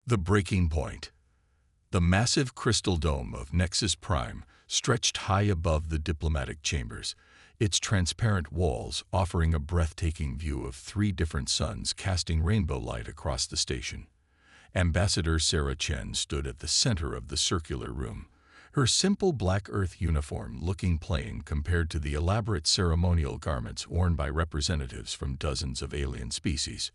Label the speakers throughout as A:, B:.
A: The breaking point. The massive crystal dome of Nexus Prime stretched high above the diplomatic chambers, its transparent walls offering a breathtaking view of three different suns casting rainbow light across the station. Ambassador Sarah Chen stood at the center of the circular room, her simple black Earth uniform looking plain compared to the elaborate ceremonial garments worn by representatives from dozens of alien species.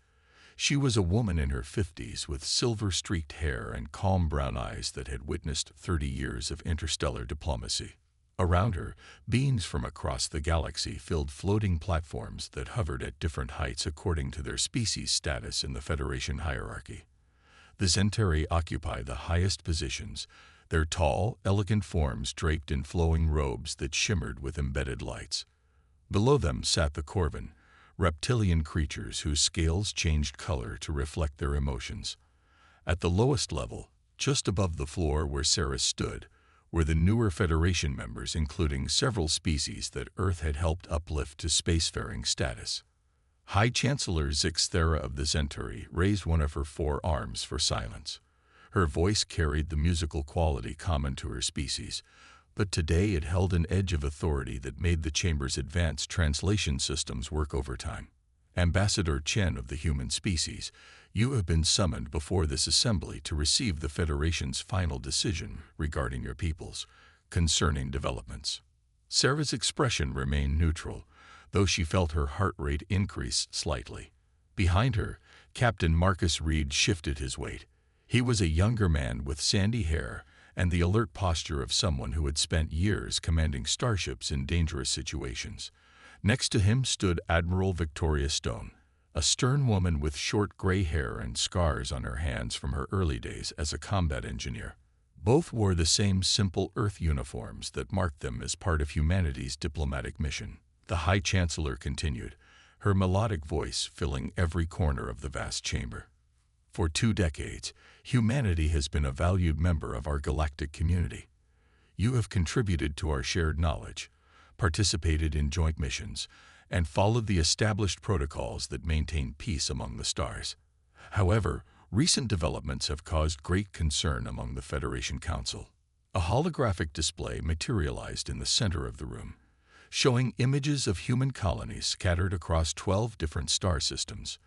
A: She was a woman in her 50s with silver-streaked hair and calm brown eyes that had witnessed 30 years of interstellar diplomacy. Around her, beings from across the galaxy filled floating platforms that hovered at different heights according to their species status in the Federation hierarchy. The Zentari occupy the highest positions, their tall, elegant forms draped in flowing robes that shimmered with embedded lights. Below them sat the Corvin, reptilian creatures whose scales changed color to reflect their emotions. At the lowest level, just above the floor where Sarah stood, were the newer Federation members, including several species that Earth had helped uplift to spacefaring status. High Chancellor Zixthera of the Zentari raised one of her four arms for silence. Her voice carried the musical quality common to her species, but today it held an edge of authority that made the chamber's advanced translation systems work overtime. Ambassador Chen of the human species, you have been summoned before this assembly to receive the Federation's final decision regarding your peoples, concerning developments. Sarah's expression remained neutral, though she felt her heart rate increase slightly. Behind her, Captain Marcus Reed shifted his weight. He was a younger man with sandy hair and the alert posture of someone who had spent years commanding starships in dangerous situations. Next to him stood Admiral Victoria Stone, a stern woman with short gray hair and scars on her hands from her early days as a combat engineer. Both wore the same simple Earth uniforms that marked them as part of humanity's diplomatic mission. The High Chancellor continued, her melodic voice filling every corner of the vast chamber. For 2 decades, humanity has been a valued member of our galactic community. You have contributed to our shared knowledge, participated in joint missions, and followed the established protocols that maintain peace among the stars. However, recent developments have caused great concern among the Federation Council. A holographic display materialized in the center of the room, showing images of human colonies scattered across 12 different star systems.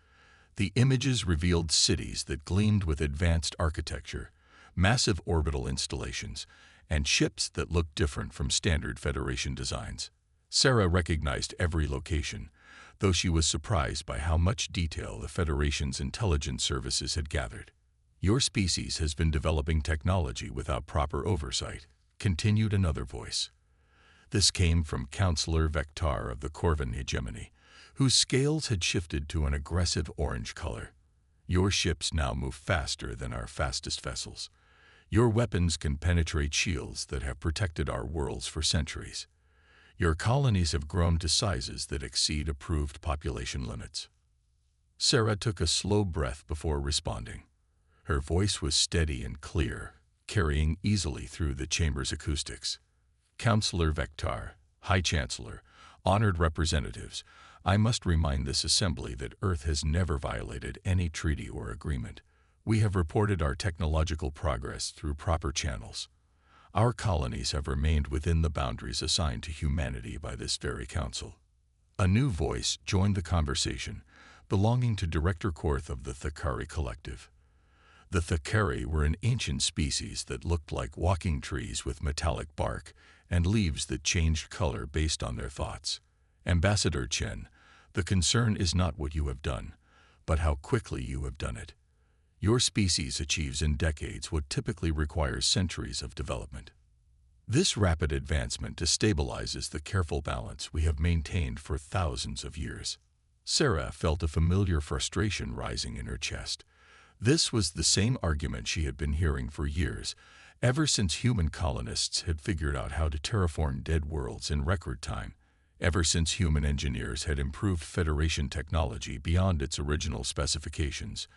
A: The images revealed cities that gleamed with advanced architecture, massive orbital installations, and ships that looked different from standard Federation designs. Sarah recognized every location, though she was surprised by how much detail the Federation's intelligence services had gathered. Your species has been developing technology without proper oversight, continued another voice. This came from Counselor Vectar of the Corvin hegemony, whose scales had shifted to an aggressive orange color. Your ships now move faster than our fastest vessels. Your weapons can penetrate shields that have protected our worlds for centuries. Your colonies have grown to sizes that exceed approved population limits. Sarah took a slow breath before responding. Her voice was steady and clear, carrying easily through the chamber's acoustics. Counselor Vectar, High Chancellor, honored representatives, I must remind this assembly that Earth has never violated any treaty or agreement. We have reported our technological progress through proper channels. Our colonies have remained within the boundaries assigned to humanity by this very council. A new voice joined the conversation, belonging to Director Korth of the Thakari Collective. The Thakari were an ancient species that looked like walking trees with metallic bark and leaves that changed color based on their thoughts. Ambassador Chen, the concern is not what you have done, but how quickly you have done it. Your species achieves in decades what typically requires centuries of development. This rapid advancement destabilizes the careful balance we have maintained for thousands of years. Sarah felt a familiar frustration rising in her chest. This was the same argument she had been hearing for years, ever since human colonists had figured out how to terraform dead worlds in record time, ever since human engineers had improved Federation technology beyond its original specifications,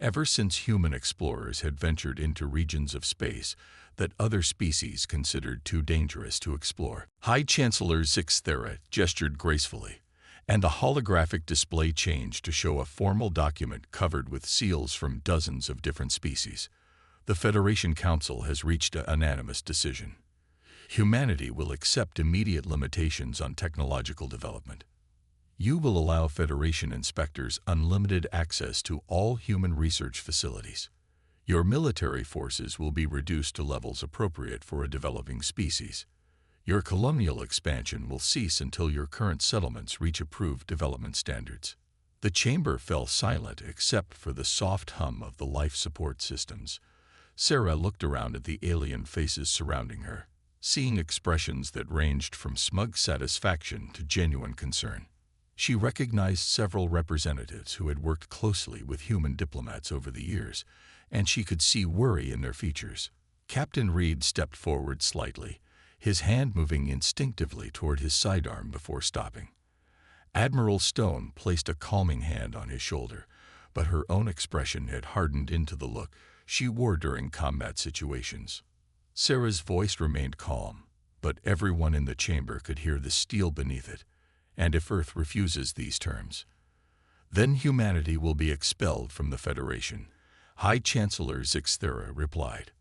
A: ever since human explorers had ventured into regions of space that other species considered too dangerous to explore. High Chancellor Zixthera gestured gracefully, and the holographic display changed to show a formal document covered with seals from dozens of different species. The Federation Council has reached a unanimous decision. Humanity will accept immediate limitations on technological development. You will allow Federation inspectors unlimited access to all human research facilities. Your military forces will be reduced to levels appropriate for a developing species. Your colonial expansion will cease until your current settlements reach approved development standards. The chamber fell silent except for the soft hum of the life support systems. Sarah looked around at the alien faces surrounding her, seeing expressions that ranged from smug satisfaction to genuine concern. She recognized several representatives who had worked closely with human diplomats over the years, and she could see worry in their features. Captain Reed stepped forward slightly, his hand moving instinctively toward his sidearm before stopping. Admiral Stone placed a calming hand on his shoulder, but her own expression had hardened into the look she wore during combat situations. Sarah's voice remained calm, but everyone in the chamber could hear the steel beneath it. And if Earth refuses these terms, then humanity will be expelled from the Federation. High Chancellor Zixthera replied.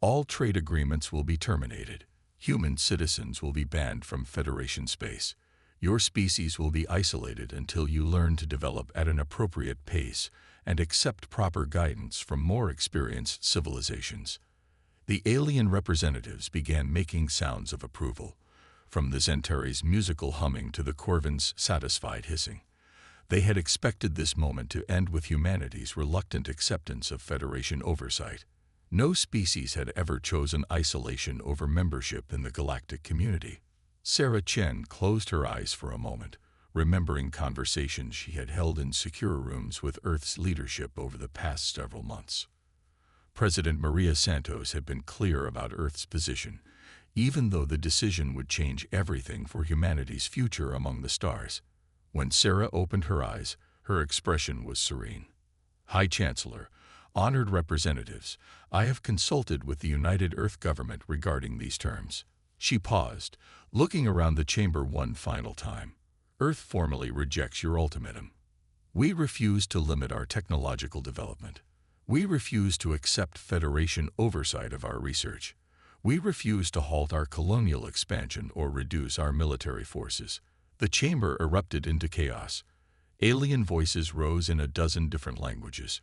A: All trade agreements will be terminated. Human citizens will be banned from Federation space. Your species will be isolated until you learn to develop at an appropriate pace and accept proper guidance from more experienced civilizations. The alien representatives began making sounds of approval, from the Zentauri's musical humming to the Corvin's satisfied hissing. They had expected this moment to end with humanity's reluctant acceptance of Federation oversight. No species had ever chosen isolation over membership in the galactic community. Sarah Chen closed her eyes for a moment, remembering conversations she had held in secure rooms with Earth's leadership over the past several months. President Maria Santos had been clear about Earth's position, even though the decision would change everything for humanity's future among the stars. When Sarah opened her eyes, her expression was serene. High Chancellor, honored representatives, I have consulted with the United Earth government regarding these terms. She paused, looking around the chamber one final time. Earth formally rejects your ultimatum. We refuse to limit our technological development. We refuse to accept Federation oversight of our research. We refuse to halt our colonial expansion or reduce our military forces. The chamber erupted into chaos. Alien voices rose in a dozen different languages.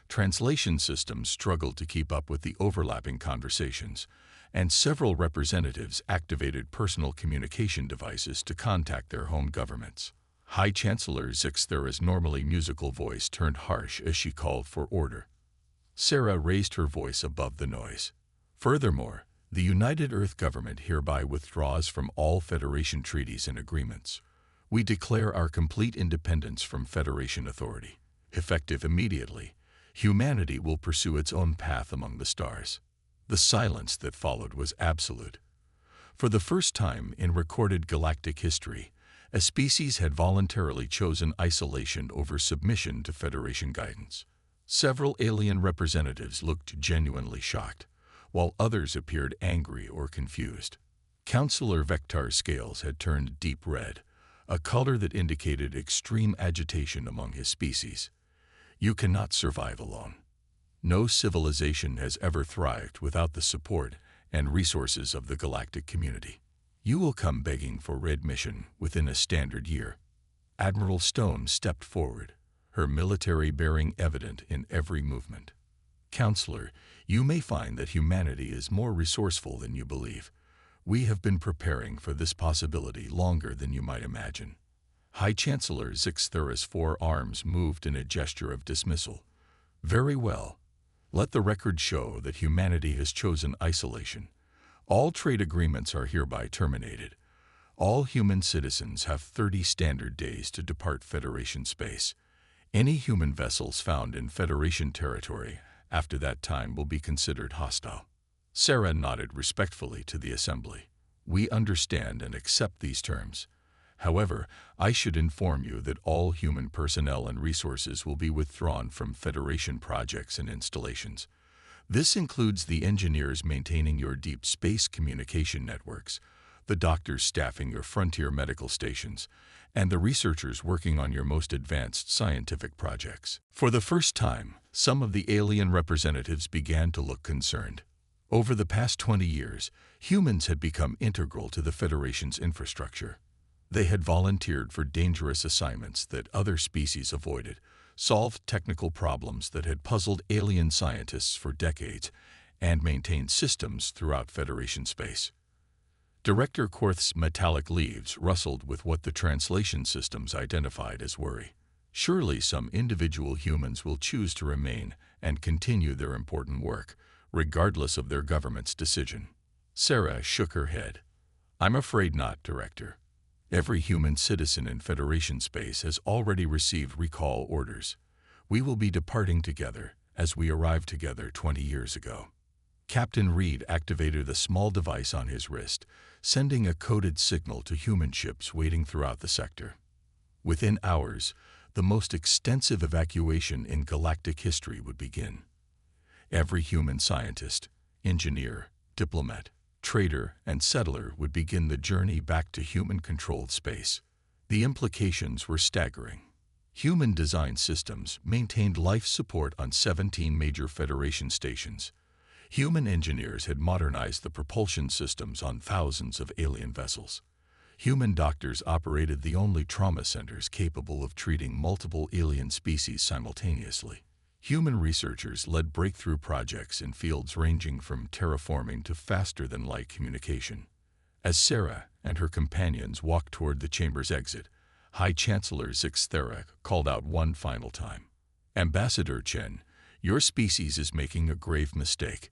A: Translation systems struggled to keep up with the overlapping conversations, and several representatives activated personal communication devices to contact their home governments. High Chancellor Zixthera's normally musical voice turned harsh as she called for order. Sarah raised her voice above the noise. Furthermore, the United Earth government hereby withdraws from all Federation treaties and agreements. We declare our complete independence from Federation authority. Effective immediately, humanity will pursue its own path among the stars. The silence that followed was absolute. For the first time in recorded galactic history, a species had voluntarily chosen isolation over submission to Federation guidance. Several alien representatives looked genuinely shocked, while others appeared angry or confused. Counselor Vectar's scales had turned deep red, a color that indicated extreme agitation among his species. You cannot survive alone. No civilization has ever thrived without the support and resources of the galactic community. You will come begging for readmission within a standard year. Admiral Stone stepped forward, her military bearing evident in every movement. Counselor, you may find that humanity is more resourceful than you believe. We have been preparing for this possibility longer than you might imagine. High Chancellor Zixthera's four arms moved in a gesture of dismissal. Very well. Let the record show that humanity has chosen isolation. All trade agreements are hereby terminated. All human citizens have 30 standard days to depart Federation space. Any human vessels found in Federation territory after that time will be considered hostile. Sarah nodded respectfully to the assembly. We understand and accept these terms. However, I should inform you that all human personnel and resources will be withdrawn from Federation projects and installations. This includes the engineers maintaining your deep space communication networks, the doctors staffing your frontier medical stations, and the researchers working on your most advanced scientific projects. For the first time, some of the alien representatives began to look concerned. Over the past 20 years, humans had become integral to the Federation's infrastructure. They had volunteered for dangerous assignments that other species avoided, solved technical problems that had puzzled alien scientists for decades, and maintained systems throughout Federation space. Director Korth's metallic leaves rustled with what the translation systems identified as worry. Surely some individual humans will choose to remain and continue their important work, regardless of their government's decision. Sarah shook her head. I'm afraid not, Director. Every human citizen in Federation space has already received recall orders. We will be departing together, as we arrived together 20 years ago. Captain Reed activated a small device on his wrist, sending a coded signal to human ships waiting throughout the sector. Within hours, the most extensive evacuation in galactic history would begin. Every human scientist, engineer, diplomat, trader, and settler would begin the journey back to human-controlled space. The implications were staggering. Human-designed systems maintained life support on 17 major Federation stations. Human engineers had modernized the propulsion systems on thousands of alien vessels. Human doctors operated the only trauma centers capable of treating multiple alien species simultaneously. Human researchers led breakthrough projects in fields ranging from terraforming to faster-than-light communication. As Sarah and her companions walked toward the chamber's exit, High Chancellor Zixthera called out one final time. Ambassador Chen, your species is making a grave mistake.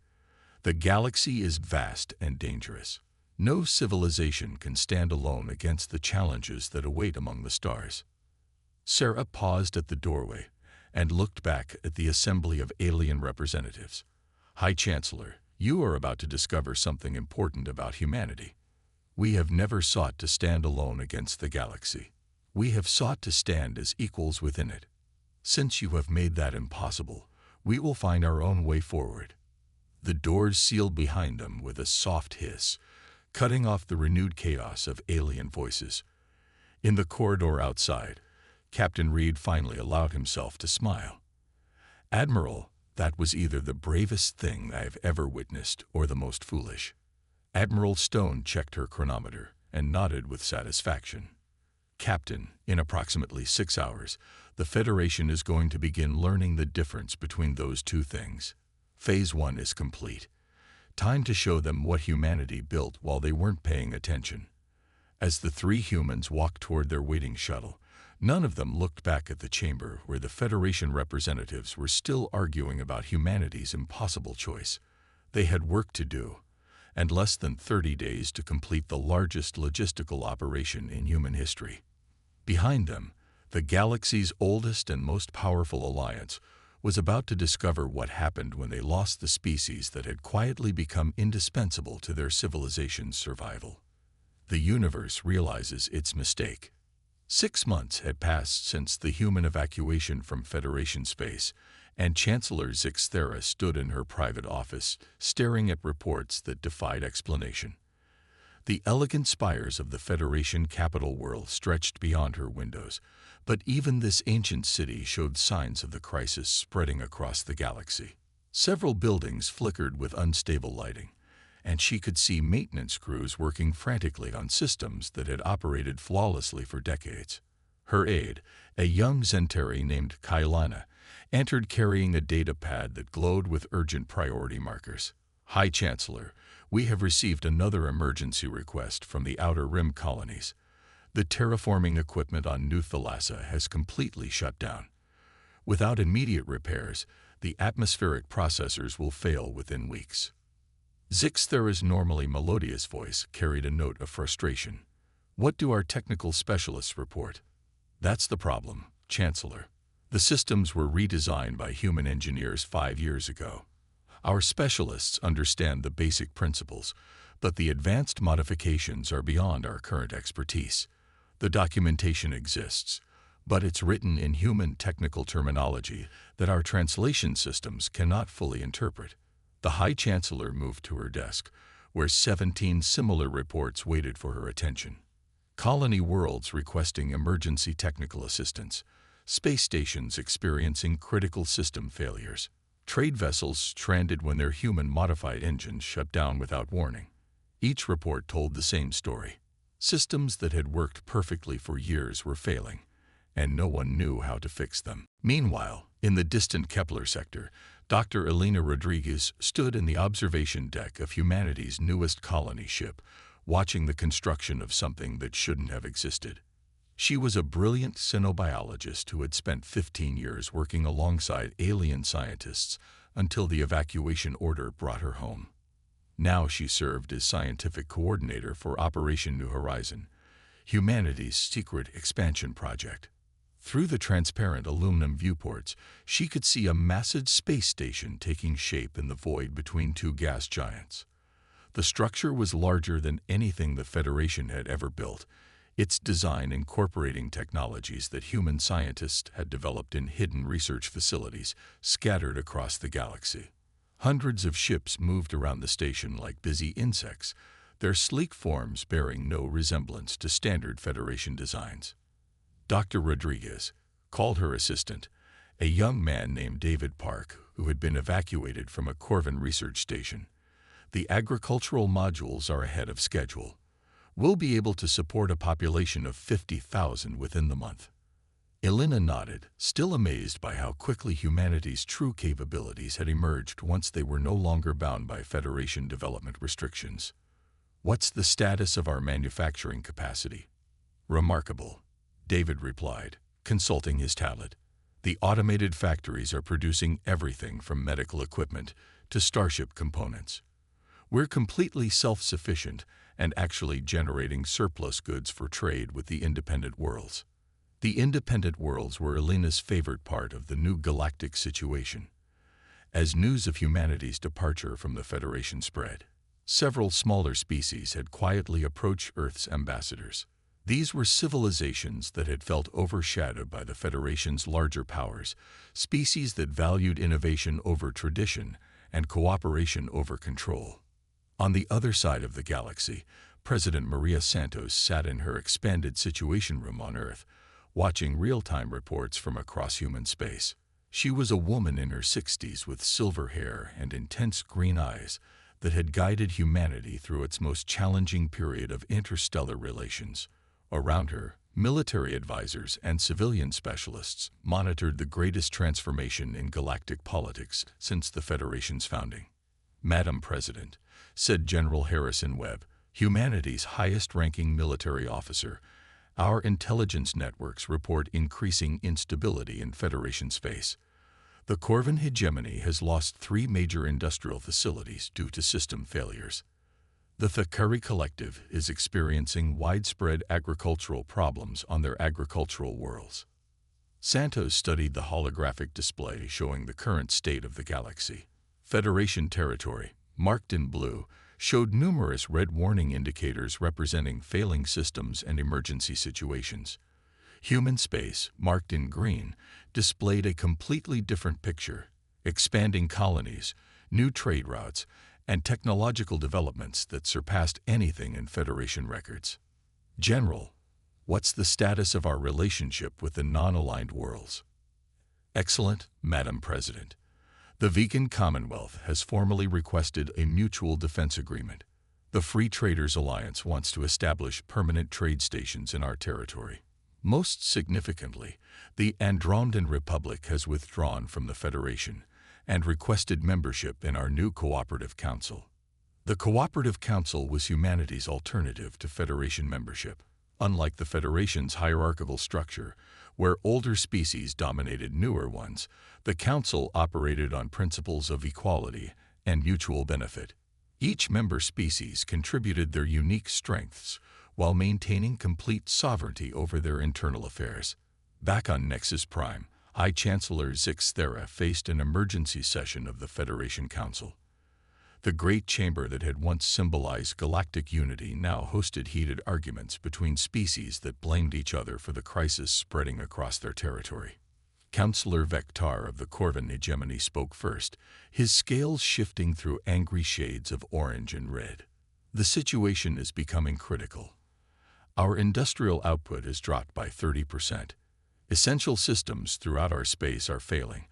A: The galaxy is vast and dangerous. No civilization can stand alone against the challenges that await among the stars. Sarah paused at the doorway and looked back at the assembly of alien representatives. High Chancellor, you are about to discover something important about humanity. We have never sought to stand alone against the galaxy. We have sought to stand as equals within it. Since you have made that impossible, we will find our own way forward. The doors sealed behind them with a soft hiss, cutting off the renewed chaos of alien voices. In the corridor outside, Captain Reed finally allowed himself to smile. Admiral, that was either the bravest thing I have ever witnessed or the most foolish. Admiral Stone checked her chronometer and nodded with satisfaction. Captain, in approximately 6 hours, the Federation is going to begin learning the difference between those two things. Phase 1 is complete. Time to show them what humanity built while they weren't paying attention. As the three humans walked toward their waiting shuttle, none of them looked back at the chamber where the Federation representatives were still arguing about humanity's impossible choice. They had work to do, and less than 30 days to complete the largest logistical operation in human history. Behind them, the galaxy's oldest and most powerful alliance was about to discover what happened when they lost the species that had quietly become indispensable to their civilization's survival. The universe realizes its mistake. 6 months had passed since the human evacuation from Federation space, and Chancellor Zixthera stood in her private office, staring at reports that defied explanation. The elegant spires of the Federation capital world stretched beyond her windows, but even this ancient city showed signs of the crisis spreading across the galaxy. Several buildings flickered with unstable lighting, and she could see maintenance crews working frantically on systems that had operated flawlessly for decades. Her aide, a young Zentari named Kailana, entered carrying a data pad that glowed with urgent priority markers. High Chancellor, we have received another emergency request from the Outer Rim colonies. The terraforming equipment on New Thalassa has completely shut down. Without immediate repairs, the atmospheric processors will fail within weeks. Zixthera's normally melodious voice carried a note of frustration. What do our technical specialists report? That's the problem, Chancellor. The systems were redesigned by human engineers 5 years ago. Our specialists understand the basic principles, but the advanced modifications are beyond our current expertise. The documentation exists, but it's written in human technical terminology that our translation systems cannot fully interpret. The High Chancellor moved to her desk, where 17 similar reports waited for her attention. Colony worlds requesting emergency technical assistance, space stations experiencing critical system failures, trade vessels stranded when their human-modified engines shut down without warning. Each report told the same story. Systems that had worked perfectly for years were failing, and no one knew how to fix them. Meanwhile, in the distant Kepler sector, Dr. Elena Rodriguez stood in the observation deck of humanity's newest colony ship, watching the construction of something that shouldn't have existed. She was a brilliant xenobiologist who had spent 15 years working alongside alien scientists until the evacuation order brought her home. Now she served as scientific coordinator for Operation New Horizon, humanity's secret expansion project. Through the transparent aluminum viewports, she could see a massive space station taking shape in the void between two gas giants. The structure was larger than anything the Federation had ever built, its design incorporating technologies that human scientists had developed in hidden research facilities scattered across the galaxy. Hundreds of ships moved around the station like busy insects, their sleek forms bearing no resemblance to standard Federation designs. Dr. Rodriguez called her assistant, a young man named David Park, who had been evacuated from a Corvin research station. The agricultural modules are ahead of schedule. We'll be able to support a population of 50,000 within the month. Elena nodded, still amazed by how quickly humanity's true capabilities had emerged once they were no longer bound by Federation development restrictions. What's the status of our manufacturing capacity? Remarkable, David replied, consulting his tablet. The automated factories are producing everything from medical equipment to starship components. We're completely self-sufficient and actually generating surplus goods for trade with the independent worlds. The independent worlds were Elena's favorite part of the new galactic situation. As news of humanity's departure from the Federation spread, several smaller species had quietly approached Earth's ambassadors. These were civilizations that had felt overshadowed by the Federation's larger powers, species that valued innovation over tradition and cooperation over control. On the other side of the galaxy, President Maria Santos sat in her expanded Situation Room on Earth, watching real-time reports from across human space. She was a woman in her 60s with silver hair and intense green eyes that had guided humanity through its most challenging period of interstellar relations. Around her, military advisors and civilian specialists monitored the greatest transformation in galactic politics since the Federation's founding. "Madam President," said General Harrison Webb, humanity's highest-ranking military officer, "our intelligence networks report increasing instability in Federation space. The Corvin hegemony has lost 3 major industrial facilities due to system failures. The Thakari Collective is experiencing widespread agricultural problems on their agricultural worlds." Santos studied the holographic display showing the current state of the galaxy. Federation territory, marked in blue, showed numerous red warning indicators representing failing systems and emergency situations. Human space, marked in green, displayed a completely different picture: expanding colonies, new trade routes, and technological developments that surpassed anything in Federation records. "General, what's the status of our relationship with the non-aligned worlds?" "Excellent, Madam President. The Vegan Commonwealth has formally requested a mutual defense agreement. The Free Traders Alliance wants to establish permanent trade stations in our territory. Most significantly, the Andromedan Republic has withdrawn from the Federation and requested membership in our new Cooperative Council." The Cooperative Council was humanity's alternative to Federation membership. Unlike the Federation's hierarchical structure, where older species dominated newer ones, the Council operated on principles of equality and mutual benefit. Each member species contributed their unique strengths while maintaining complete sovereignty over their internal affairs. Back on Nexus Prime, High Chancellor Zix Thera faced an emergency session of the Federation Council. The great chamber that had once symbolized galactic unity now hosted heated arguments between species that blamed each other for the crisis spreading across their territory. Councillor Vectar of the Corvin hegemony spoke first, his scales shifting through angry shades of orange and red. The situation is becoming critical. Our industrial output has dropped by 30%. Essential systems throughout our space are failing,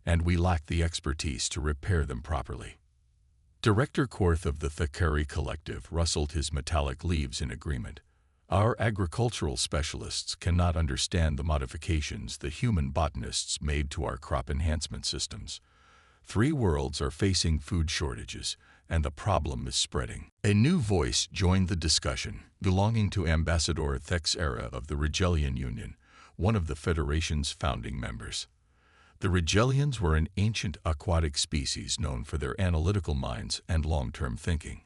A: and we lack the expertise to repair them properly. Director Korth of the Thakari Collective rustled his metallic leaves in agreement. Our agricultural specialists cannot understand the modifications the human botanists made to our crop enhancement systems. 3 worlds are facing food shortages, and the problem is spreading. A new voice joined the discussion, belonging to Ambassador Thexera of the Rigelian Union, one of the Federation's founding members. The Rigelians were an ancient aquatic species known for their analytical minds and long-term thinking.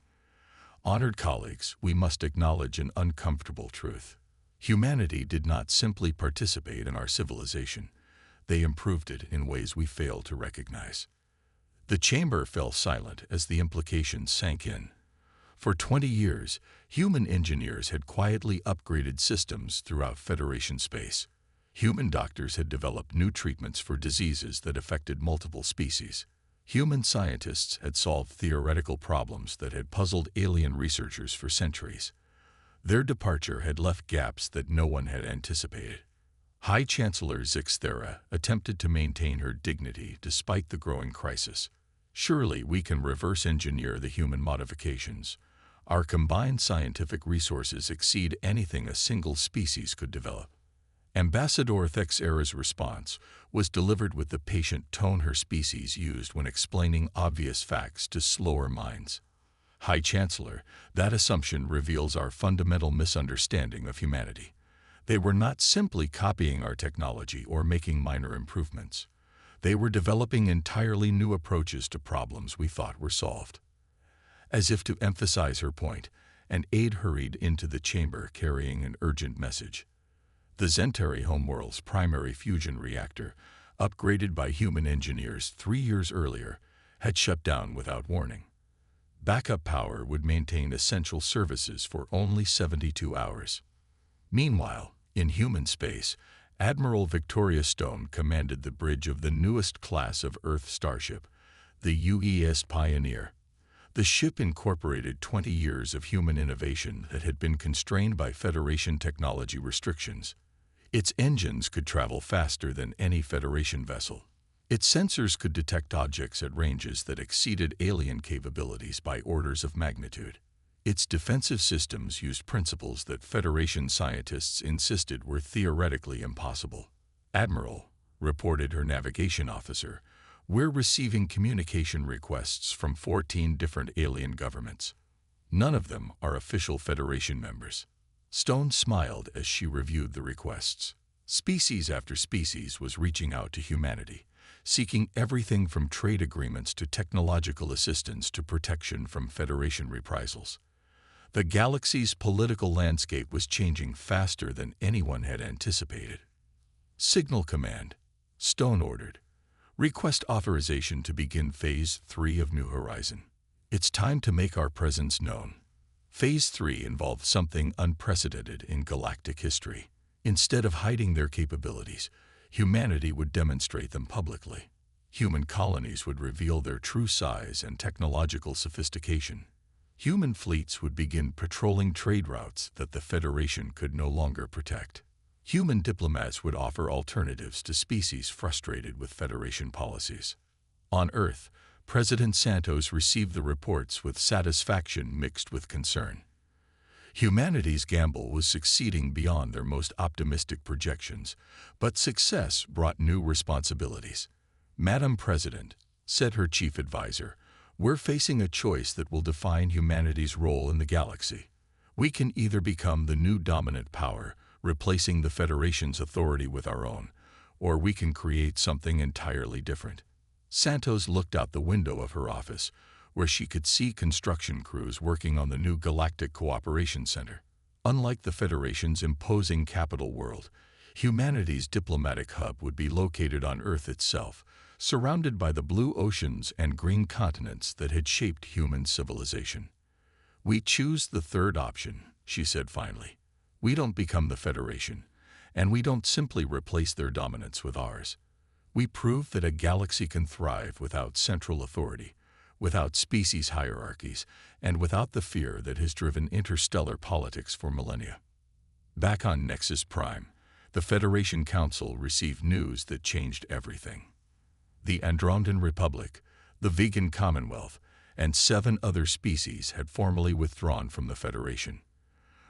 A: Honored colleagues, we must acknowledge an uncomfortable truth. Humanity did not simply participate in our civilization. They improved it in ways we fail to recognize. The chamber fell silent as the implications sank in. For 20 years, human engineers had quietly upgraded systems throughout Federation space. Human doctors had developed new treatments for diseases that affected multiple species. Human scientists had solved theoretical problems that had puzzled alien researchers for centuries. Their departure had left gaps that no one had anticipated. High Chancellor Zixthera attempted to maintain her dignity despite the growing crisis. Surely we can reverse engineer the human modifications. Our combined scientific resources exceed anything a single species could develop. Ambassador Thexera's response was delivered with the patient tone her species used when explaining obvious facts to slower minds. High Chancellor, that assumption reveals our fundamental misunderstanding of humanity. They were not simply copying our technology or making minor improvements. They were developing entirely new approaches to problems we thought were solved. As if to emphasize her point, an aide hurried into the chamber carrying an urgent message. The Zentari homeworld's primary fusion reactor, upgraded by human engineers 3 years earlier, had shut down without warning. Backup power would maintain essential services for only 72 hours. Meanwhile, in human space, Admiral Victoria Stone commanded the bridge of the newest class of Earth starship, the UES Pioneer. The ship incorporated 20 years of human innovation that had been constrained by Federation technology restrictions. Its engines could travel faster than any Federation vessel. Its sensors could detect objects at ranges that exceeded alien capabilities by orders of magnitude. Its defensive systems used principles that Federation scientists insisted were theoretically impossible. "Admiral," reported her navigation officer, "we're receiving communication requests from 14 different alien governments. None of them are official Federation members." Stone smiled as she reviewed the requests. Species after species was reaching out to humanity, seeking everything from trade agreements to technological assistance to protection from Federation reprisals. The galaxy's political landscape was changing faster than anyone had anticipated. "Signal Command," Stone ordered. "Request authorization to begin Phase 3 of New Horizon. It's time to make our presence known." Phase 3 involved something unprecedented in galactic history. Instead of hiding their capabilities, humanity would demonstrate them publicly. Human colonies would reveal their true size and technological sophistication. Human fleets would begin patrolling trade routes that the Federation could no longer protect. Human diplomats would offer alternatives to species frustrated with Federation policies. On Earth, President Santos received the reports with satisfaction mixed with concern. Humanity's gamble was succeeding beyond their most optimistic projections, but success brought new responsibilities. "Madam President," said her chief advisor, "we're facing a choice that will define humanity's role in the galaxy. We can either become the new dominant power, replacing the Federation's authority with our own, or we can create something entirely different." Santos looked out the window of her office, where she could see construction crews working on the new Galactic Cooperation Center. Unlike the Federation's imposing capital world, humanity's diplomatic hub would be located on Earth itself, surrounded by the blue oceans and green continents that had shaped human civilization. "We choose the third option," she said finally. "We don't become the Federation, and we don't simply replace their dominance with ours. We prove that a galaxy can thrive without central authority, without species hierarchies, and without the fear that has driven interstellar politics for millennia. Back on Nexus Prime, the Federation Council received news that changed everything. The Androndan Republic, the Vegan Commonwealth, and 7 other species had formally withdrawn from the Federation.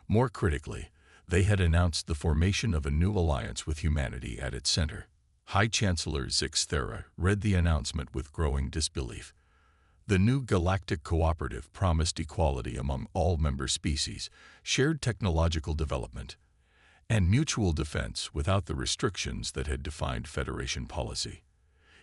A: More critically, they had announced the formation of a new alliance with humanity at its center. High Chancellor Zixthera read the announcement with growing disbelief. The new Galactic Cooperative promised equality among all member species, shared technological development, and mutual defense without the restrictions that had defined Federation policy.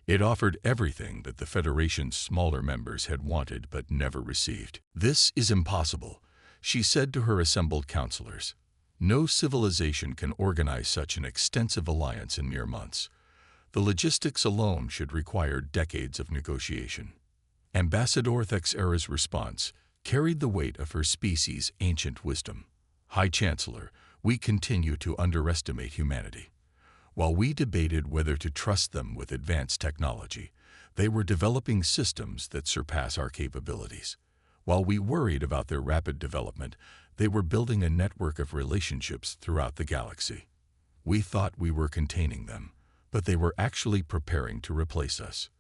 A: It offered everything that the Federation's smaller members had wanted but never received. "This is impossible," she said to her assembled counselors. "No civilization can organize such an extensive alliance in mere months. The logistics alone should require decades of negotiation." Ambassador Thexera's response carried the weight of her species' ancient wisdom. "High Chancellor, we continue to underestimate humanity. While we debated whether to trust them with advanced technology, they were developing systems that surpass our capabilities. While we worried about their rapid development, they were building a network of relationships throughout the galaxy. We thought we were containing them, but they were actually preparing to replace us."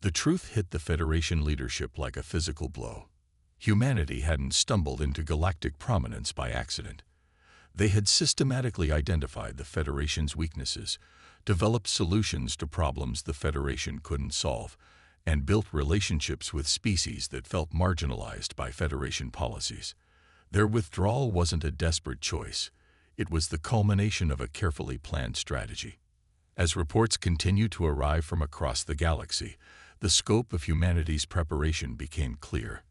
A: The truth hit the Federation leadership like a physical blow. Humanity hadn't stumbled into galactic prominence by accident. They had systematically identified the Federation's weaknesses, developed solutions to problems the Federation couldn't solve, and built relationships with species that felt marginalized by Federation policies. Their withdrawal wasn't a desperate choice. It was the culmination of a carefully planned strategy. As reports continued to arrive from across the galaxy, the scope of humanity's preparation became clear.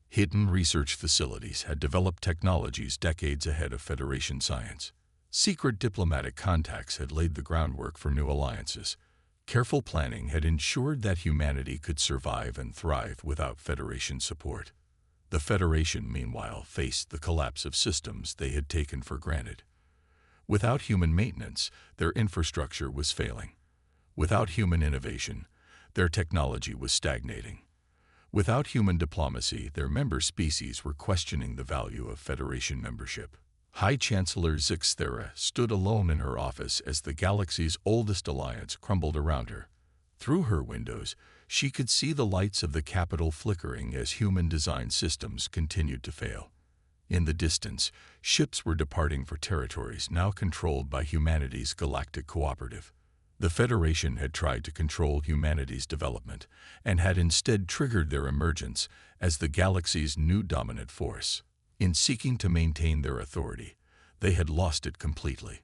A: Hidden research facilities had developed technologies decades ahead of Federation science. Secret diplomatic contacts had laid the groundwork for new alliances. Careful planning had ensured that humanity could survive and thrive without Federation support. The Federation, meanwhile, faced the collapse of systems they had taken for granted. Without human maintenance, their infrastructure was failing. Without human innovation, their technology was stagnating. Without human diplomacy, their member species were questioning the value of Federation membership. High Chancellor Zixthera stood alone in her office as the galaxy's oldest alliance crumbled around her. Through her windows, she could see the lights of the capital flickering as human-designed systems continued to fail. In the distance, ships were departing for territories now controlled by humanity's Galactic Cooperative. The Federation had tried to control humanity's development and had instead triggered their emergence as the galaxy's new dominant force. In seeking to maintain their authority, they had lost it completely.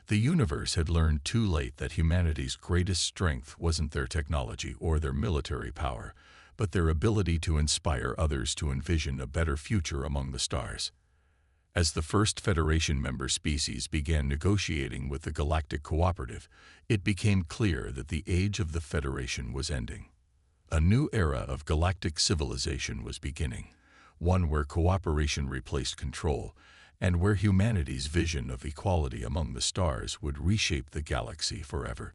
A: The universe had learned too late that humanity's greatest strength wasn't their technology or their military power, but their ability to inspire others to envision a better future among the stars. As the first Federation member species began negotiating with the Galactic Cooperative, it became clear that the age of the Federation was ending. A new era of galactic civilization was beginning, one where cooperation replaced control, and where humanity's vision of equality among the stars would reshape the galaxy forever.